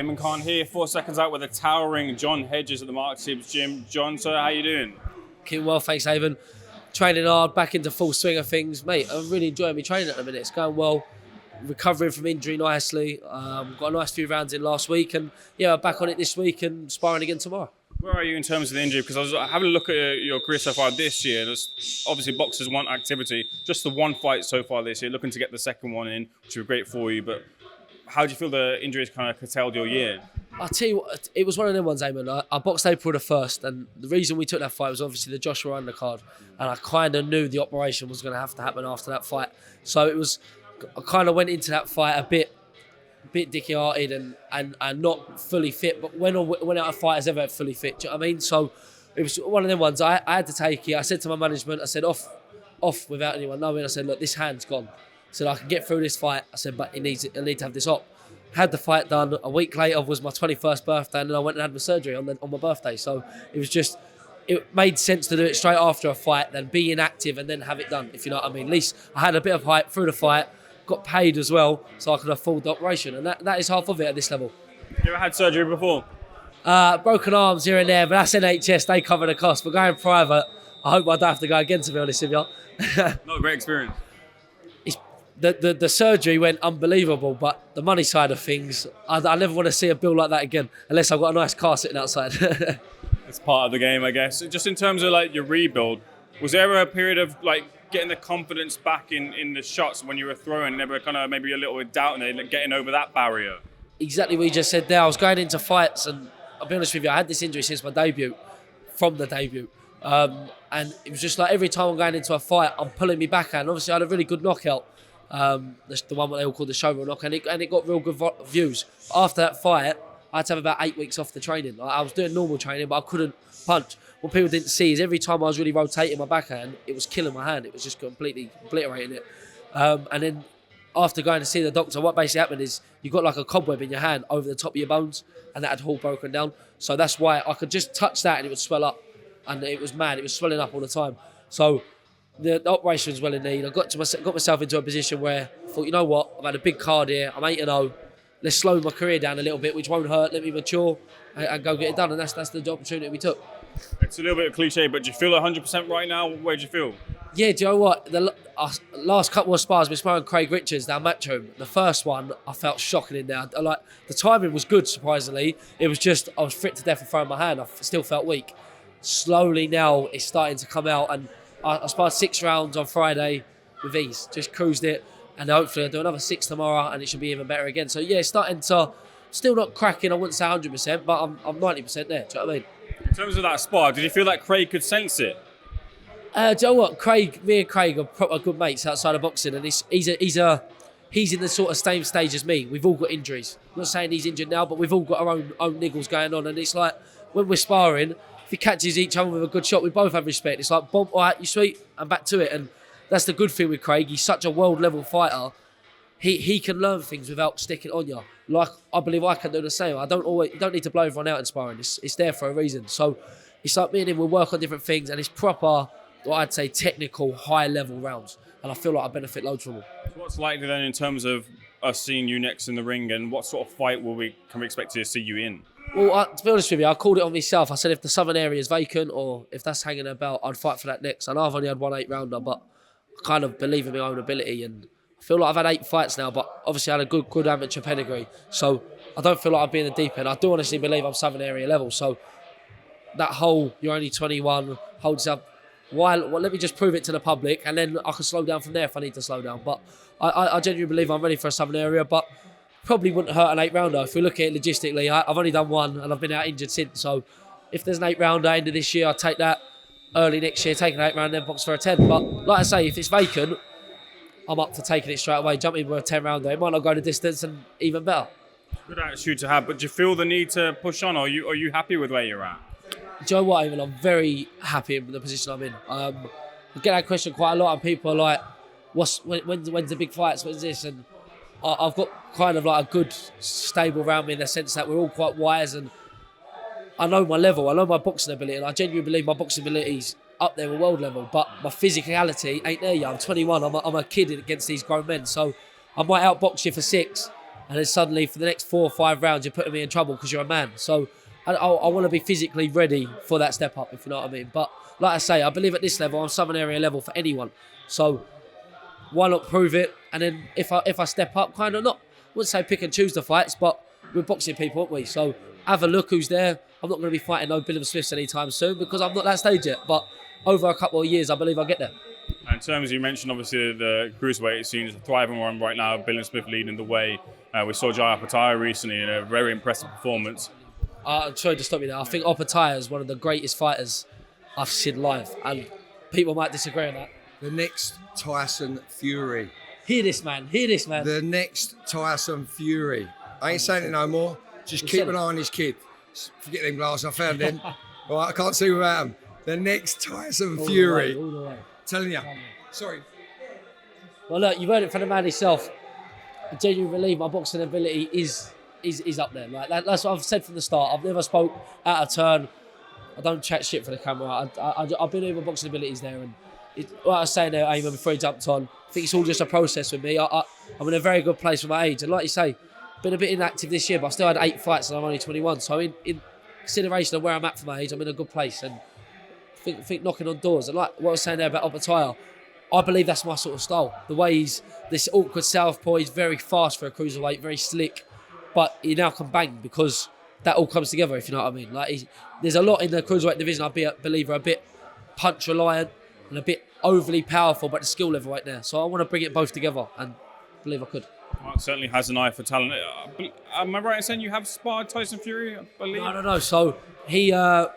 Ayman Khan here, 4 seconds out with a towering John Hedges at the Mark Tibbs gym. John, so how you doing? Keeping well, thanks, Ayman. Training hard, back into full swing of things. Mate, I'm really enjoying my training at the minute. It's going well. Recovering from injury nicely. Got a nice few rounds in last week, and yeah, I'm back on it this week and sparring again tomorrow. Where are you in terms of the injury? Because I was having a look at your career so far this year. There's obviously boxers want activity. Just the one fight so far this year, looking to get the second one in, which would be great for you. But how do you feel the injuries kind of curtailed your year? I'll tell you what, it was one of them ones, Ayman. I boxed April the 1st, and the reason we took that fight was obviously the Joshua undercard, and I kind of knew the operation was going to have to happen after that fight. So it was, I kind of went into that fight a bit dicky-hearted and not fully fit, but when out of fighters ever fully fit, do you know what I mean? So it was one of them ones. I had to take it. I said to my management, I said, off without anyone knowing. I said, look, this hand's gone. I said, I can get through this fight. I said, but I need to have this op. Had the fight done. A week later was my 21st birthday, and then I went and had my surgery on my birthday. So it made sense to do it straight after a fight than be inactive and then have it done, if you know what I mean. At least I had a bit of hype through the fight, got paid as well, so I could afford the operation, and that is half of it at this level. You ever had surgery before? Broken arms here and there, but that's NHS, they cover the cost. But going private, I hope I don't have to go again, to be honest with you. Not a great experience. The surgery went unbelievable, but the money side of things, I never want to see a bill like that again, unless I've got a nice car sitting outside. It's part of the game, I guess. Just in terms of like your rebuild, was there a period of like getting the confidence back in the shots when you were throwing, never kind of maybe a little bit doubting it, like getting over that barrier? Exactly what you just said there. I was going into fights, and I'll be honest with you, I had this injury since my debut, from the debut. And it was just like every time I'm going into a fight, I'm pulling me backhand. Obviously, I had a really good knockout. The one what they all call the showroom knock, and it got real good views. After that fight, I had to have about 8 weeks off the training. I was doing normal training, but I couldn't punch. What people didn't see is every time I was really rotating my backhand, it was killing my hand. It was just completely obliterating it. And then after going to see the doctor, what basically happened is you got like a cobweb in your hand over the top of your bones, and that had all broken down. So that's why I could just touch that and it would swell up, and it was mad. It was swelling up all the time. So the operation was well in need. I got myself into a position where I thought, you know what, I've had a big card here. I'm 8-0. Let's slow my career down a little bit, which won't hurt. Let me mature and go get it done. And that's the opportunity we took. It's a little bit of cliche, but do you feel 100% right now? Where do you feel? Yeah, do you know what? The last couple of spars, we're sparring Craig Richards down Matchroom. The first one, I felt shocking in there. Like, the timing was good, surprisingly. It was just, I was fit to death and throwing my hand. I still felt weak. Slowly now, it's starting to come out, and I sparred 6 rounds on Friday with ease. Just cruised it, and hopefully I'll do another 6 tomorrow, and it should be even better again. So yeah, it's starting to, still not cracking, I wouldn't say 100%, but I'm 90% there, do you know what I mean? In terms of that spar, did you feel like Craig could sense it? Do you know what? Me and Craig are proper good mates outside of boxing, and he's in the sort of same stage as me. We've all got injuries. I'm not saying he's injured now, but we've all got our own niggles going on, and it's like, when we're sparring, if he catches each other with a good shot, we both have respect. It's like, bomb, all right, you sweet, and back to it. And that's the good thing with Craig. He's such a world-level fighter. He can learn things without sticking on you. Like, I believe I can do the same. You don't need to blow everyone out in sparring. It's there for a reason. So it's like me and him, we'll work on different things, and it's proper, what I'd say, technical, high-level rounds. And I feel like I benefit loads from them. What's likely then in terms of us seeing you next in the ring, and what sort of fight can we expect to see you in? Well, to be honest with you, I called it on myself. I said if the southern area is vacant or if that's hanging about, I'd fight for that next. I know I've only had 1 8-rounder, but I kind of believe in my own ability, and I feel like I've had 8 fights now, but obviously I had a good amateur pedigree. So I don't feel like I'd be in the deep end. I do honestly believe I'm southern area level. So that whole, you're only 21, holds up. Well, let me just prove it to the public, and then I can slow down from there if I need to slow down. But I genuinely believe I'm ready for a southern area, but probably wouldn't hurt an 8-rounder. If we look at it logistically, I've only done 1 and I've been out injured since. So if there's an 8-rounder end of this year, I'll take that. Early next year, take an 8-rounder, then box for a 10. But like I say, if it's vacant, I'm up for taking it straight away, jumping with a 10-rounder. It might not go the distance, and even better. Good attitude to have, but do you feel the need to push on, or are you happy with where you're at? Do you know what, Ayman? I'm very happy in the position I'm in. I get that question quite a lot, and people are like, when's the big fights, when's this? And I've got kind of like a good stable around me in the sense that we're all quite wise, and I know my level, I know my boxing ability, and I genuinely believe my boxing ability's up there with world level, but my physicality ain't there yet. I'm 21, I'm a kid against these grown men, so I might outbox you for 6, and then suddenly for the next 4 or 5 rounds you're putting me in trouble because you're a man. So I want to be physically ready for that step up, if you know what I mean. But like I say, I believe at this level I'm Southern Area level for anyone. So why not prove it? And then if I step up, kind of not, I wouldn't say pick and choose the fights, but we're boxing people, aren't we? So have a look who's there. I'm not going to be fighting no billam-smiths anytime soon because I'm not that stage yet. But over a couple of years, I believe I'll get there. In terms, you mentioned obviously the cruiserweight scene is a thriving one right now. billam-smith leading the way. We saw Jai Opetaia recently in a very impressive performance. I'm sorry to stop you there. I think Opetaia is one of the greatest fighters I've seen live, and people might disagree on that. The next Tyson Fury. Hear this, man. Hear this, man. The next Tyson Fury. I ain't saying it no more. Just keep an eye on his kid. Forget them glasses, I found them. All right, I can't see without them. The next Tyson Fury. All the way. Telling you. Sorry. Well, look, you've heard it from the man himself. I genuinely believe my boxing ability is up there. Like that's what I've said from the start. I've never spoke out of turn. I don't chat shit for the camera. I believe my boxing ability is there. And what I was saying there, Ayman, before he jumped on, I think it's all just a process with me. I'm in a very good place for my age. And like you say, been a bit inactive this year, but I still had 8 fights and I'm only 21. So in consideration of where I'm at for my age, I'm in a good place. And I think knocking on doors. And like what I was saying there about Opetaia, I believe that's my sort of style. The way he's this awkward southpaw, he's very fast for a cruiserweight, very slick, but he now can bang because that all comes together, if you know what I mean. Like there's a lot in the cruiserweight division I believe are a bit punch reliant and a bit overly powerful, but the skill level right there. So I want to bring it both together, and I believe I could. Mark certainly has an eye for talent. Am I right in saying you have sparred Tyson Fury? I believe. No. So he, the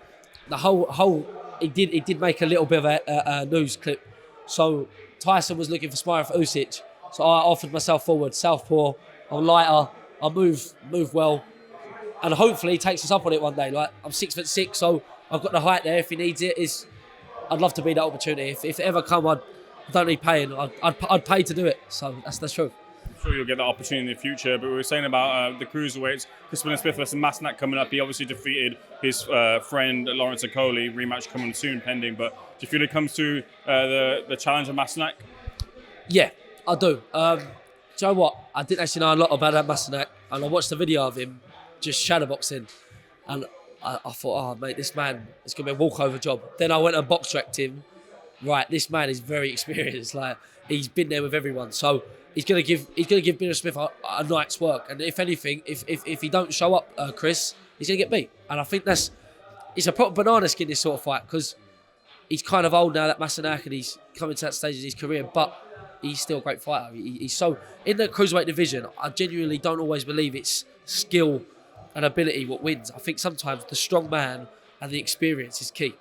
whole, he did make a little bit of a news clip. So Tyson was looking for sparring for Usyk. So I offered myself forward, southpaw. I'm lighter. I move well, and hopefully he takes us up on it one day. Like I'm 6'6", so I've got the height there. If he needs it, I'd love to be that opportunity. If it ever come, I don't need paying. I'd pay to do it. So that's the truth. I'm sure you'll get that opportunity in the future. But we were saying about the cruiserweights, Chris billam-smith versus Masnak coming up. He obviously defeated his friend Lawrence Okoli. Rematch coming soon, pending. But do you feel it comes to the challenge of Masnak? Yeah, I do. Do you know what? I didn't actually know a lot about that Masnak, and I watched the video of him just shadowboxing, and I thought, oh mate, this man is gonna be a walkover job. Then I went and box tracked him. Right, this man is very experienced. Like he's been there with everyone, so he's gonna give billam-smith a night's work. And if anything, if he don't show up, Chris, he's gonna get beat. And I think it's a proper banana skin, this sort of fight, because he's kind of old now, that Masnak, and he's coming to that stage of his career, but he's still a great fighter. He's so in the cruiserweight division. I genuinely don't always believe it's skill and ability what wins. I think sometimes the strong man and the experience is key.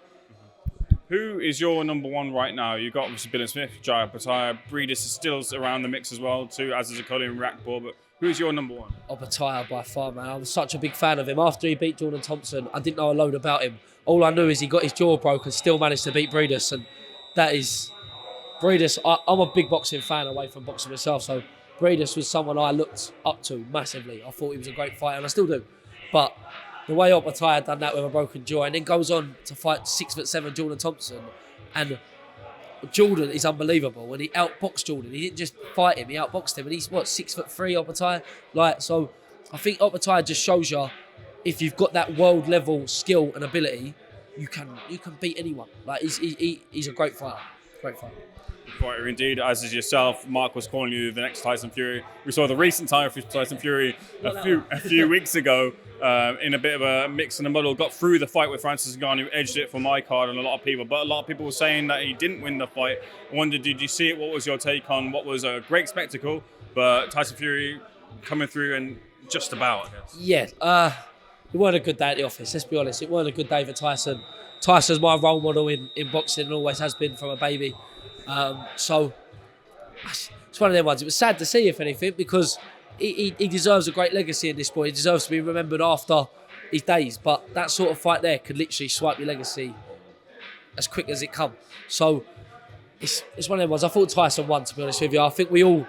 Who is your number one right now? You've got obviously billam-smith, Jai Opetaia, Breedis is still around the mix as well too, as is Okoli and Rakbor. But who's your number one? Opetaia by far, man. I was such a big fan of him. After he beat Jordan Thompson, I didn't know a load about him. All I knew is he got his jaw broke and still managed to beat Breedis, and that is Breedis. I'm a big boxing fan away from boxing myself, so Breedis was someone I looked up to massively. I thought he was a great fighter, and I still do. But the way Opetaia done that with a broken jaw, and then goes on to fight 6'7" Jordan Thompson, and Jordan is unbelievable. When he outboxed Jordan, he didn't just fight him; he outboxed him, and he's 6'3" Opetaia. Like, so, I think Opetaia just shows you if you've got that world level skill and ability, you can beat anyone. Like he's a great fighter. Great fighter. Fighter indeed, as is yourself. Mark was calling you the next Tyson Fury. We saw the recent Tyson Fury a few weeks ago in a bit of a mix in the muddle. Got through the fight with Francis Ngannou, edged it for my card and a lot of people. But a lot of people were saying that he didn't win the fight. I wondered, did you see it? What was your take on what was a great spectacle, but Tyson Fury coming through and just about, I guess? Yeah, it weren't a good day at the office, let's be honest. It weren't a good day for Tyson. Tyson's my role model in boxing and always has been from a baby. So it's one of them ones. It was sad to see, if anything, because he deserves a great legacy in this sport. He deserves to be remembered after his days. But that sort of fight there could literally swipe your legacy as quick as it come. So it's one of them ones. I thought Tyson won, to be honest with you. I think we all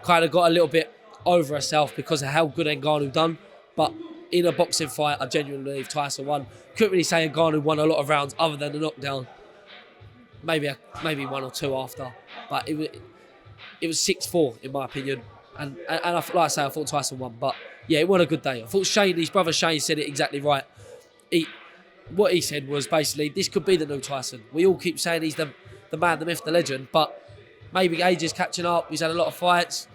kind of got a little bit over ourselves because of how good Ngannou done. But in a boxing fight, I genuinely believe Tyson won. Couldn't really say Ngannou won a lot of rounds other than the knockdown. Maybe one or two after, but it was 6-4 in my opinion, like I say, I thought Tyson won. But yeah, it was a good day. I thought his brother Shane said it exactly right. What he said was basically, this could be the new Tyson. We all keep saying he's the man, the myth, the legend, but maybe age is catching up. He's had a lot of fights,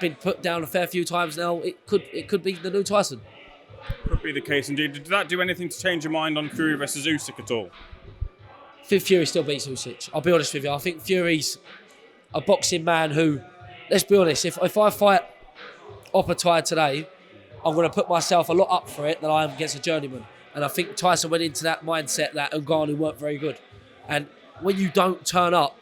been put down a fair few times now. It could be the new Tyson. Could be the case indeed. Did that do anything to change your mind on Fury versus USYK at all? I think Fury still beats Usyk. I'll be honest with you. I think Fury's a boxing man who, let's be honest, if I fight Oppenheimer today, I'm going to put myself a lot up for it than I am against a journeyman. And I think Tyson went into that mindset that Ngannou weren't very good. And when you don't turn up,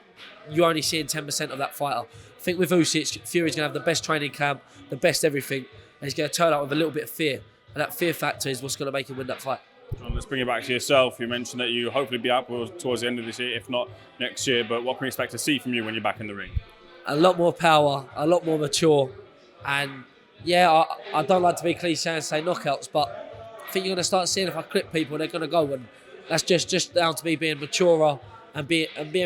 you're only seeing 10% of that fighter. I think with Usyk, Fury's going to have the best training camp, the best everything, and he's going to turn up with a little bit of fear. And that fear factor is what's going to make him win that fight. John, let's bring it back to yourself. You mentioned that you hopefully be out towards the end of this year, if not next year. But what can we expect to see from you when you're back in the ring? A lot more power, a lot more mature. And yeah, I don't like to be cliche and say knockouts, but I think you're going to start seeing if I clip people, they're going to go. And that's just down to me being maturer and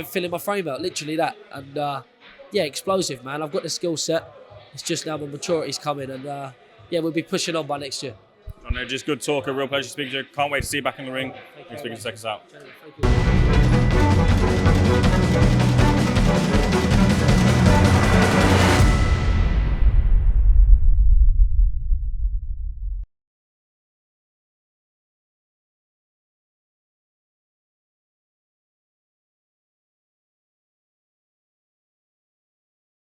filling my frame out, literally that. And yeah, explosive, man. I've got the skill set. It's just now the maturity's coming, and yeah, we'll be pushing on by next year. John Hedges, good talk. A real pleasure speaking to you. Can't wait to see you back in the ring. Thanks for speaking to Seconds Out. Thank you.